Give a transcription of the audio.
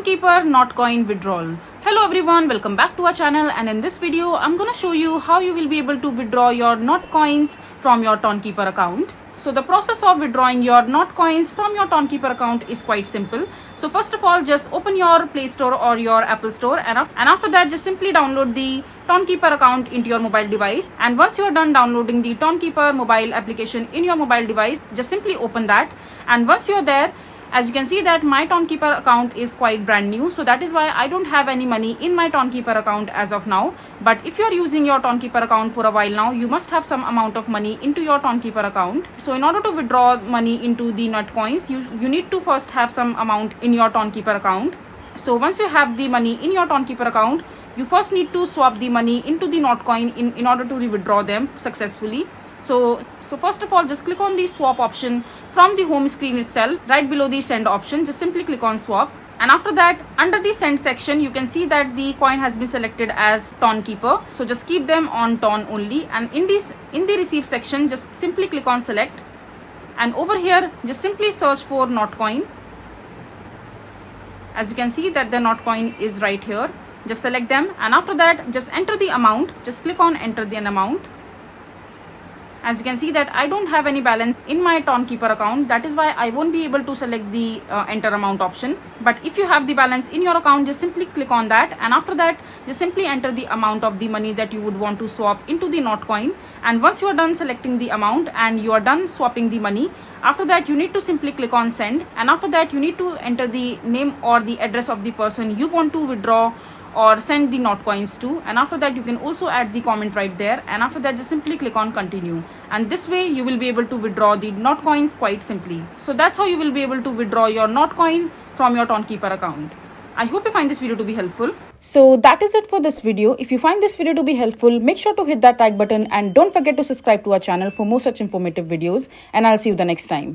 Tonkeeper Notcoin Withdrawal. Hello everyone, welcome back to our channel, and in this video I'm gonna show you how you will be able to withdraw your Notcoins from your Tonkeeper account. So the process of withdrawing your Notcoins from your Tonkeeper account is quite simple. So first of all, just open your Play Store or your Apple Store, and after that just simply download the Tonkeeper account into your mobile device. And once you are done downloading the Tonkeeper mobile application in your mobile device, just simply open that. And once you are there, as you can see that my Tonkeeper account is quite brand new, so that is why I don't have any money in my Tonkeeper account as of now. But if you are using your Tonkeeper account for a while now, you must have some amount of money into your Tonkeeper account. So in order to withdraw money into the Notcoins, you need to first have some amount in your Tonkeeper account. So once you have the money in your Tonkeeper account, you first need to swap the money into the Notcoin in order to withdraw them successfully. So first of all, just click on the swap option from the home screen itself, right below the send option. Just simply click on swap, and after that, under the send section, you can see that the coin has been selected as Tonkeeper. So just keep them on Ton only, and in the receive section, just simply click on select, and over here just simply search for Notcoin. As you can see that the Notcoin is right here. Just select them, and after that just enter the amount. Just click on enter the amount. As you can see that I don't have any balance in my Tonkeeper account, that is why I won't be able to select the enter amount option. But if you have the balance in your account, just simply click on that, and after that just simply enter the amount of the money that you would want to swap into the Notcoin. And once you are done selecting the amount and you are done swapping the money, after that you need to simply click on send, and after that you need to enter the name or the address of the person you want to withdraw or send the Notcoins to, and after that you can also add the comment right there, and after that just simply click on continue, and this way you will be able to withdraw the Notcoins quite simply. So that's how you will be able to withdraw your Notcoin from your Tonkeeper account. I hope you find this video to be helpful. So that is it for this video. If you find this video to be helpful, make sure to hit that like button, and don't forget to subscribe to our channel for more such informative videos, and I'll see you the next time.